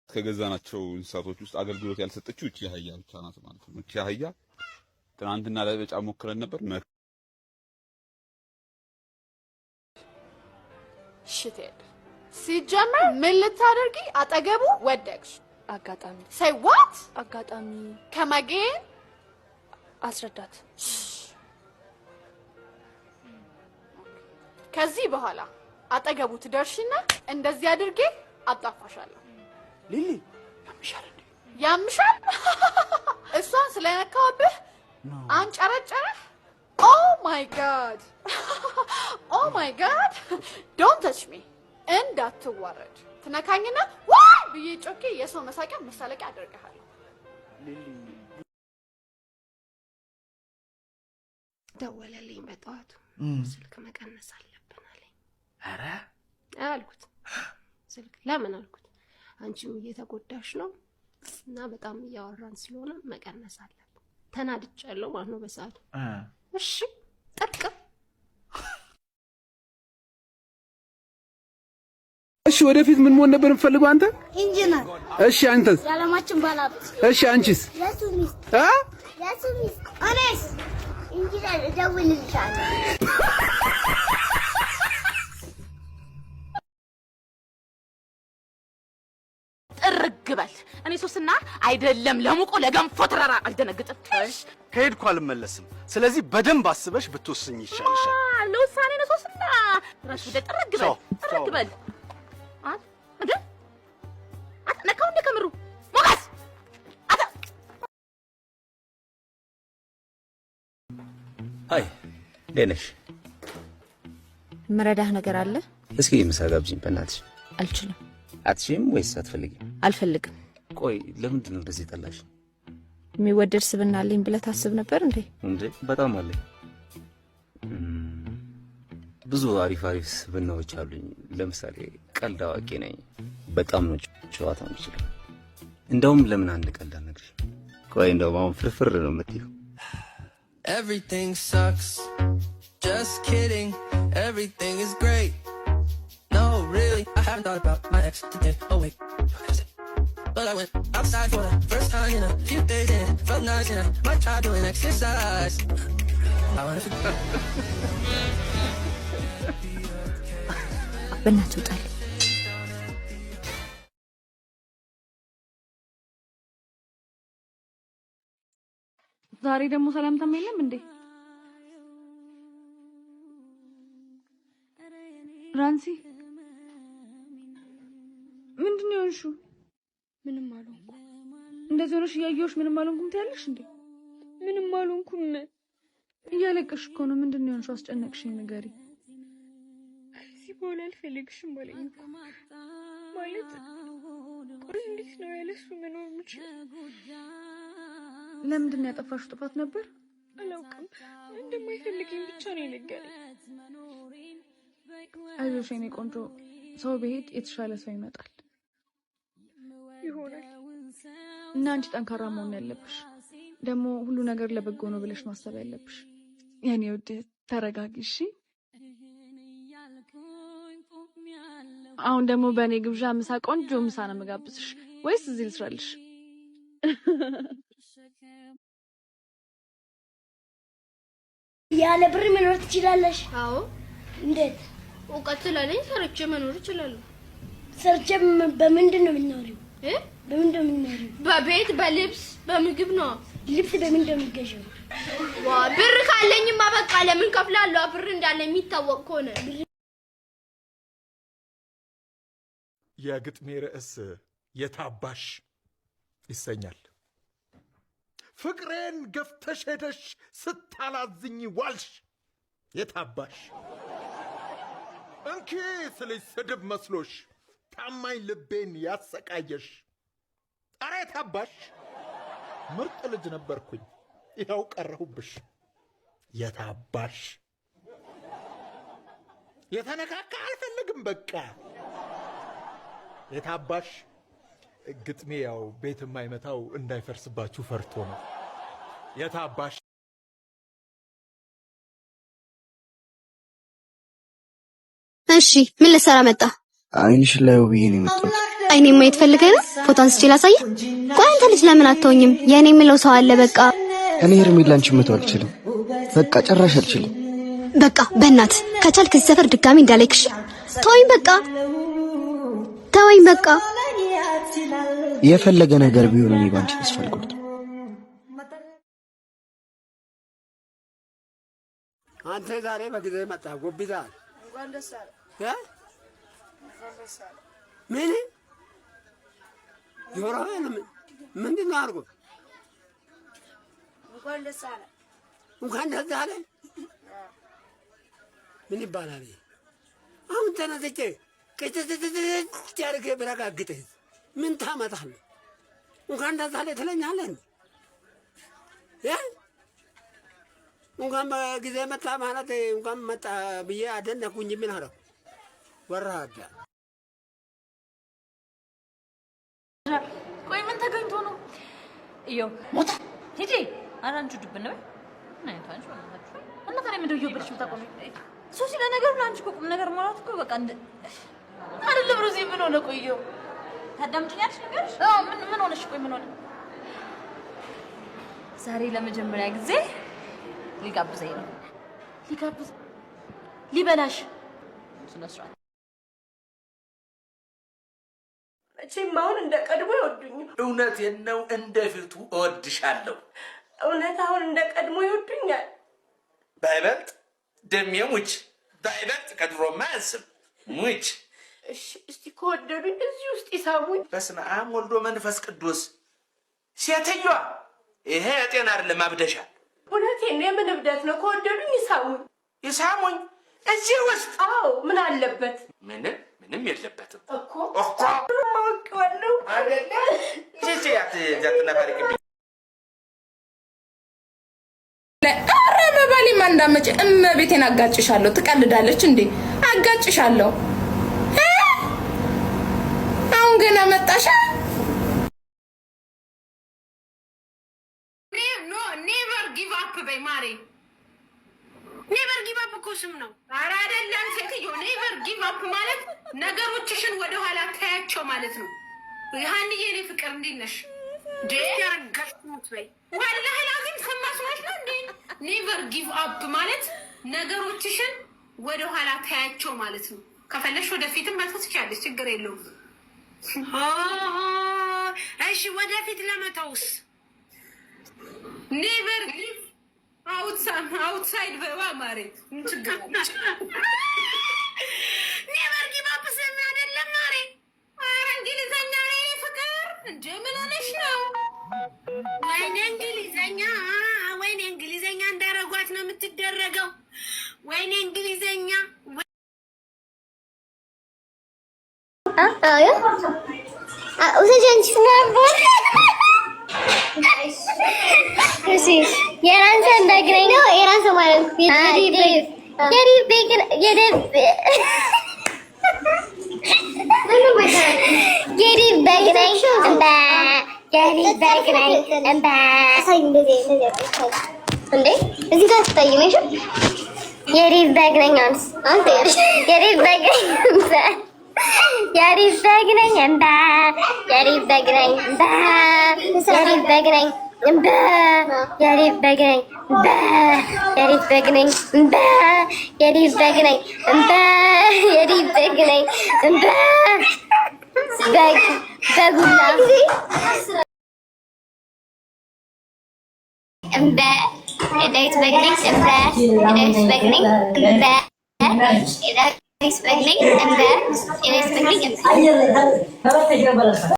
ከገዛናቸው እንስሳቶች ውስጥ አገልግሎት ያልሰጠችው እቺ አህያ ብቻ ናት ማለት ነው። እቺ አህያ ትናንትና ለበጫ ሞክረን ነበር። ሽቴል ሲጀመር ምን ልታደርጊ አጠገቡ ወደቅሽ? አጋጣሚ say what? አጋጣሚ ከመጌን አስረዳት። ከዚህ በኋላ አጠገቡ ትደርሽና እንደዚህ አድርጌ አጣፋሻለሁ። ሊሊ ያምሻል እንዴ? ያምሻል? እሷን ስለነካውብህ አንጨረጨረህ? Oh my god. Oh my god. Don't touch me. እንዳትዋረድ ትነካኝና ዋይ ብዬ ጮኬ የሰው መሳቂያ መሳለቂያ አደርግሃለሁ። ሊሊ ደወለልኝ በጠዋቱ ስልክ መቀነስ አለብን አለኝ። አረ አልኩት ስልክ ለምን አልኩት። አንቺም እየተጎዳሽ ነው እና በጣም እያወራን ስለሆነ መቀነስ አለብን። ተናድቻለሁ ማለት ነው በሰዓቱ። እሺ ጠቅ እሺ ወደፊት ምን መሆን ነበር የምፈልገው አንተ? ኢንጂነር። እሺ አንተስ? የዓለማችን ባለሀብት። እሺ አንቺስ? የሱሚስ እኔስ ኢንጂነር እደውልልሻለሁ። ጥርግበል እኔ ሶስና አይደለም ለሙቆ ለገንፎ ተራራ አልደነግጥም። ከሄድኩ አልመለስም። ስለዚህ በደንብ አስበሽ ብትወስኝ ይሻልሻል። ለውሳኔ ነው ሶስና ራስ ወደ ጥርግበል ነካው እንደከምሩ ሞጋስ አይ ደነሽ መረዳህ ነገር አለ? እስኪ ምሳ ጋብዥኝ በእናትሽ። አልችልም። አትሽም ወይስ አትፈልጊም? አልፈልግም። ቆይ ለምንድን ነው እንደዚህ ጠላሽ? የሚወደድ ስብና አለኝ ብለህ ታስብ ነበር እንዴ? እንዴ በጣም አለኝ። ብዙ አሪፍ ስብናዎች አሉኝ። ለምሳሌ ቀልድ አዋቂ ነኝ። በጣም ነው ጨዋታ የምችለው። እንደውም ለምን አንድ ቀልድ አልነግርሽ? ቆይ እንደውም አሁን ፍርፍር ነው የምትይው። Everything sucks. Just kidding. Everything is great. No, really, I haven't thought about my ex today. Oh wait, but I went outside for the first time in a few days and it felt nice and I might try doing exercise. I wanna በእናትህ ውጣልኝ። ዛሬ ደግሞ ሰላምታም የለም እንዴ? ራንሲ ምንድን ነው ያልሽው? ምንም አልሆንኩም። እንደዚህ ሆነሽ እያየሁሽ ምንም አልሆንኩም ትያለሽ እንዴ? ምንም አልሆንኩም። እያለቀሽ እኮ ነው። ምንድን ነው ያልሽው? አስጨነቅሽኝ፣ ንገሪ። እዚህ በኋላ አልፈልግሽም አለኝ እኮ። ማለት ቆይ እንዴት ነው ያለሱ መኖር የምችለው? ለምንድን ነው ያጠፋሽው? ጥፋት ነበር? አላውቅም። እንደማይፈልገኝ ብቻ ነው የነገረኝ። አይዞሽ የኔ ቆንጆ፣ ሰው በሄድ የተሻለ ሰው ይመጣል ይሆናል። እና አንቺ ጠንካራ መሆን ያለብሽ፣ ደግሞ ሁሉ ነገር ለበጎ ነው ብለሽ ማሰብ ያለብሽ። የኔ ውድ ተረጋጊ እሺ። አሁን ደግሞ በእኔ ግብዣ ምሳ፣ ቆንጆ ምሳ ነው የምጋብዝሽ። ወይስ እዚህ ልስራልሽ? ያለ ብር መኖር ትችላለሽ? አዎ። እንዴት? እውቀት ስላለኝ ሰርቼ መኖር እችላለሁ። ሰርቼ በምንድን ነው የምትኖሪው? በምንድን ነው የምትኖሪው? በቤት፣ በልብስ፣ በምግብ ነው። ልብስ በምንድን ነው የምትገዢው? ዋ ብር ካለኝማ በቃ ለምን ከፍላለሁ? ብር እንዳለ የሚታወቅ ከሆነ። የግጥሜ ርዕስ የታባሽ ይሰኛል። ፍቅሬን ገፍተሽ ሄደሽ ስታላዝኝ ዋልሽ የታባሽ። እንኪ ስልሽ ስድብ መስሎሽ ታማኝ ልቤን ያሰቃየሽ። ኧረ የታባሽ ምርጥ ልጅ ነበርኩኝ ይኸው ቀረሁብሽ የታባሽ። የተነካካ አልፈልግም በቃ የታባሽ። ግጥሜ ያው ቤት የማይመታው እንዳይፈርስባችሁ ፈርቶ ነው የታባሽ። እሺ ምን ልሰራ መጣ? አይንሽ ላይ ውብዬ ነው የመጣሁት። እኔ ማየት ፈልገህ ነው? ፎቶ አንስቼ ላሳየህ? ቆይ አንተ ልጅ ለምን አትተውኝም? የኔ የምለው ሰው አለ። በቃ እኔ ሄርሜላን መተው አልችልም። በቃ ጨራሽ አልችልም። በቃ በእናት ከቻልክ እዚህ ሰፈር ድጋሚ እንዳላይክሽ። ተወኝ በቃ ተወኝ በቃ። የፈለገ ነገር ቢሆን እኔ ባንቺ ተስፋ አልቆርጥም። አንተ ዛሬ በጊዜ መጣ ጎብዛል። እንኳን ደስ አለ ምን ዮራን ምንድን ነው አድርጎ እንኳን ደስ አለ እንኳን ደስ አለ ምን ይባላል? አሁን ተነስቼ ከትትትት ያርገ ብረጋግጥህ ምን ታመጣለህ? እንኳን ደስ አለ ትለኛለህ? እንኳን በጊዜ መጣ ማለት እንኳን መጣ ብዬ አደነኩኝ። ምን አደረኩ? ወራዳ ቆይ ምን ተገኝቶ ነው? እየው ሞታ ሂጂ አራንቹ ድብን ነው እና አንቺ ወላችሁ እና ታዲያ ምንድነው እየወበልሽ የምታቆሚ? ሶሲ ለነገሩ ለአንቺ እኮ ቁም ነገር ማለት እኮ በቃ እንደ አይደለም ሮዚ ምን ሆነ? ቆየው ታዳምጪኛለሽ ነገርሽ? አዎ ምን ሆነሽ? ቆይ ምን ሆነ? ዛሬ ለመጀመሪያ ጊዜ ሊጋብዘኝ ነው። ሊጋብዝ ሊበላሽ ስነስርዓት መቼም አሁን እንደ ቀድሞ ይወዱኛል። እውነቴን ነው። እንደፊቱ እወድሻለሁ። እውነት አሁን እንደ ቀድሞ ይወዱኛል። ባይበልጥ ደሜ ሙች፣ ባይበልጥ ከድሮማ አያንስም ሙች። እሺ እስቲ ከወደዱኝ እዚህ ውስጥ ይሳሙኝ። በስመ አብ ወልዶ መንፈስ ቅዱስ። ሴትዮዋ ይሄ የጤና አይደለም፣ አብደሻል። እውነቴን ነው። የምን እብደት ነው? ከወደዱኝ ይሳሙኝ። ይሳሙኝ እዚህ ውስጥ? አዎ ምን አለበት? ምንም የለበትም እኮ ማውቀዋለሁ አይደለ? ጃትነፋሪቅብኝ ኧረ በባሌ ማንዳመጭ እመቤቴን አጋጭሻለሁ። ትቀልዳለች እንዴ? አጋጭሻለሁ። አሁን ገና መጣሻ? ኔቨር ጊቭ አፕ በይ ማሬ። ኔቨር ጊቭ አፕ እኮ ስም ነው። ኧረ አይደለም ሴትዮ። ኔቨር ጊቭ አፕ ማለት ነገሮችሽን ወደኋላ ታያቸው ማለት ነው። ሀኒዬ የኔ ፍቅር እንዴት ነሽ? ያረጋሽሙት በይ ወላሂ ላዚም ሰማሽናሽ ነው እንዴ? ኔቨር ጊቭ አፕ ማለት ነገሮችሽን ወደኋላ ታያቸው ማለት ነው። ከፈለሽ ወደፊትም መተው ትችያለሽ፣ ችግር የለውም። እሺ ወደፊት ለመተውስ ኔቨር ጊቭ አውትሳይድ በባ ማሬ ችግር ኔቨር ጊቭ አፕ ስም አይደለም ማሬ። ኧረ እንግሊዘኛ ነው ፍቅር እንደ ምን ሆነሽ ነው? ወይኔ እንግሊዘኛ እንዳረጓት ነው የምትደረገው። ወይኔ እንግሊዘኛ የራንሰ እንደግረኝ ነው። የራንሰ ማለት እንዴ እዚህ ጋር ትታይመሽ የሪፍ በግ ነኝ። አንተ የሪፍ በግ ነኝ። የሪፍ በግ ነኝ እንባ የሪፍ በግ ነኝ እንባ የሪፍ በግ ነኝ እንባ የሪፍ በግ ነኝ እንባ የሪፍ በግ ነኝ እንባ የሪፍ በግ ነኝ እንባ የሪፍ በግ ነኝ እንባ በግ በጉላ እንባ የዳዊት በግ ነኝ እንባ የዳዊት በግ ነኝ እንባ የዳዊት በግ ነኝ እንባ የዳዊት በግ ነኝ እንባ